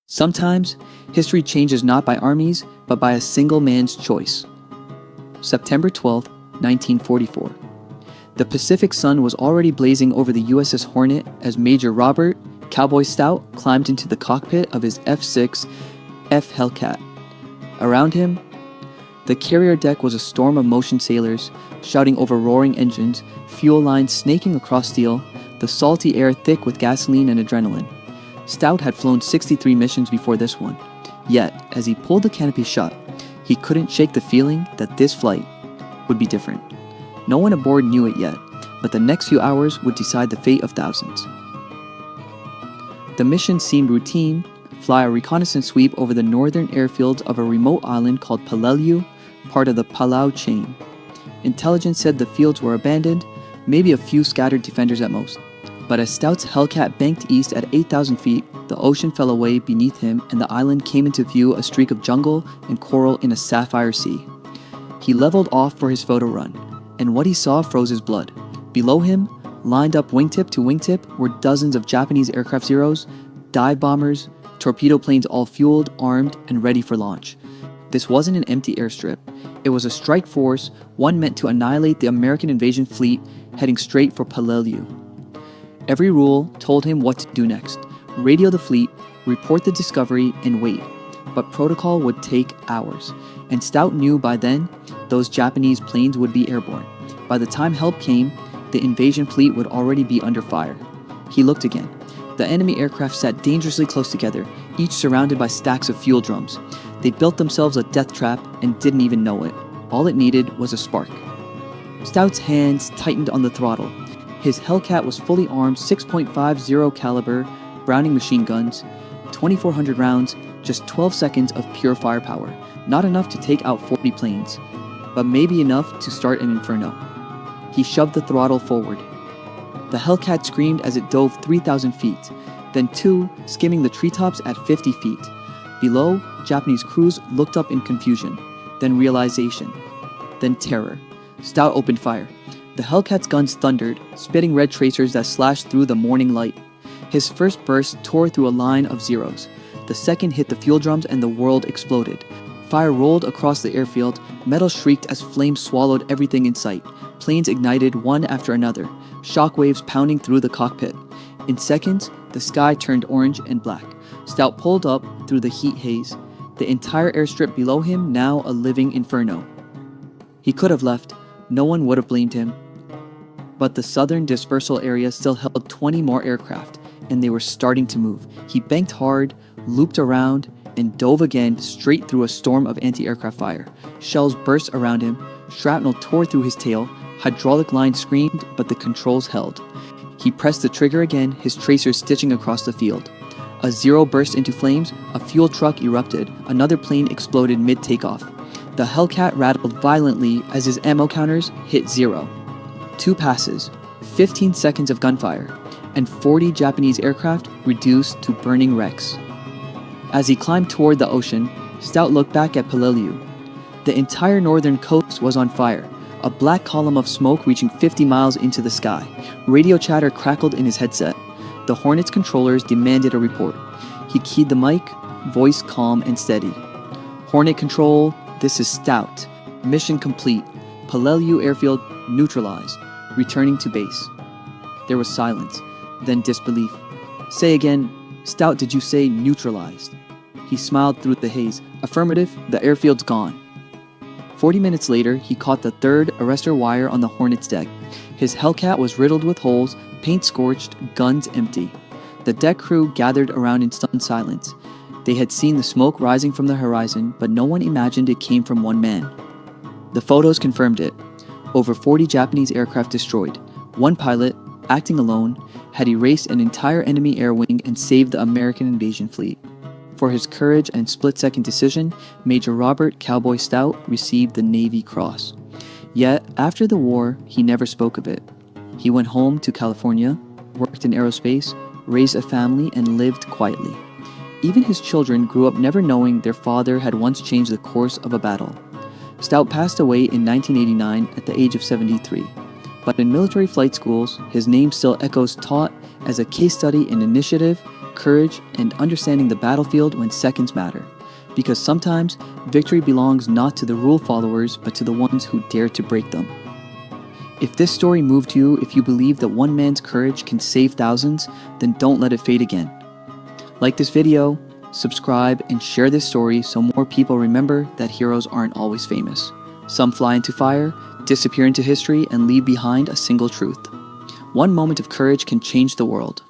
Sometimes, history changes not by armies, but by a single man's choice. September 12, 1944. The Pacific sun was already blazing over the USS Hornet as Major Robert Cowboy Stout climbed into the cockpit of his F6F Hellcat. Around him, the carrier deck was a storm of motion sailors, shouting over roaring engines, fuel lines snaking across steel, the salty air thick with gasoline and adrenaline. Stout had flown 63 missions before this one, yet, as he pulled the canopy shut, he couldn't shake the feeling that this flight would be different. No one aboard knew it yet, but the next few hours would decide the fate of thousands. The mission seemed routine: fly a reconnaissance sweep over the northern airfields of a remote island called Peleliu, part of the Palau chain. Intelligence said the fields were abandoned, maybe a few scattered defenders at most. But as Stout's Hellcat banked east at 8,000 feet, the ocean fell away beneath him and the island came into view, a streak of jungle and coral in a sapphire sea. He leveled off for his photo run, and what he saw froze his blood. Below him, lined up wingtip to wingtip, were dozens of Japanese aircraft Zeros, dive bombers, torpedo planes all fueled, armed, and ready for launch. This wasn't an empty airstrip. It was a strike force, one meant to annihilate the American invasion fleet heading straight for Peleliu. Every rule told him what to do next: radio the fleet, report the discovery, and wait. But protocol would take hours, and Stout knew by then those Japanese planes would be airborne. By the time help came, the invasion fleet would already be under fire. He looked again. The enemy aircraft sat dangerously close together, each surrounded by stacks of fuel drums. They'd built themselves a death trap and didn't even know it. All it needed was a spark. Stout's hands tightened on the throttle. His Hellcat was fully armed, 6.50 caliber Browning machine guns, 2,400 rounds, just 12 seconds of pure firepower. Not enough to take out 40 planes, but maybe enough to start an inferno. He shoved the throttle forward. The Hellcat screamed as it dove 3,000 feet, then two, skimming the treetops at 50 feet. Below, Japanese crews looked up in confusion, then realization, then terror. Stout opened fire. The Hellcat's guns thundered, spitting red tracers that slashed through the morning light. His first burst tore through a line of Zeros. The second hit the fuel drums and the world exploded. Fire rolled across the airfield, metal shrieked as flames swallowed everything in sight. Planes ignited one after another, shockwaves pounding through the cockpit. In seconds, the sky turned orange and black. Stout pulled up through the heat haze, the entire airstrip below him now a living inferno. He could have left. No one would have blamed him. But the southern dispersal area still held 20 more aircraft, and they were starting to move. He banked hard, looped around, and dove again straight through a storm of anti-aircraft fire. Shells burst around him, shrapnel tore through his tail, hydraulic lines screamed, but the controls held. He pressed the trigger again, his tracers stitching across the field. A Zero burst into flames, a fuel truck erupted, another plane exploded mid-takeoff. The Hellcat rattled violently as his ammo counters hit 0. 2 passes, 15 seconds of gunfire, and 40 Japanese aircraft reduced to burning wrecks. As he climbed toward the ocean, Stout looked back at Peleliu. The entire northern coast was on fire, a black column of smoke reaching 50 miles into the sky. Radio chatter crackled in his headset. The Hornet's controllers demanded a report. He keyed the mic, voice calm and steady. "Hornet Control, this is Stout. Mission complete. Peleliu airfield neutralized. Returning to base." There was silence, then disbelief. "Say again, Stout, did you say neutralized?" He smiled through the haze. "Affirmative, the airfield's gone." 40 minutes later, he caught the third arrestor wire on the Hornet's deck. His Hellcat was riddled with holes, paint scorched, guns empty. The deck crew gathered around in stunned silence. They had seen the smoke rising from the horizon, but no one imagined it came from one man. The photos confirmed it. Over 40 Japanese aircraft destroyed. One pilot, acting alone, had erased an entire enemy air wing and saved the American invasion fleet. For his courage and split-second decision, Major Robert Cowboy Stout received the Navy Cross. Yet, after the war, he never spoke of it. He went home to California, worked in aerospace, raised a family, and lived quietly. Even his children grew up never knowing their father had once changed the course of a battle. Stout passed away in 1989 at the age of 73. But in military flight schools, his name still echoes, taught as a case study in initiative, about courage and understanding the battlefield when seconds matter. Because sometimes, victory belongs not to the rule followers, but to the ones who dare to break them. If this story moved you, if you believe that one man's courage can save thousands, then don't let it fade again. Like this video, subscribe, and share this story so more people remember that heroes aren't always famous. Some fly into fire, disappear into history, and leave behind a single truth. One moment of courage can change the world.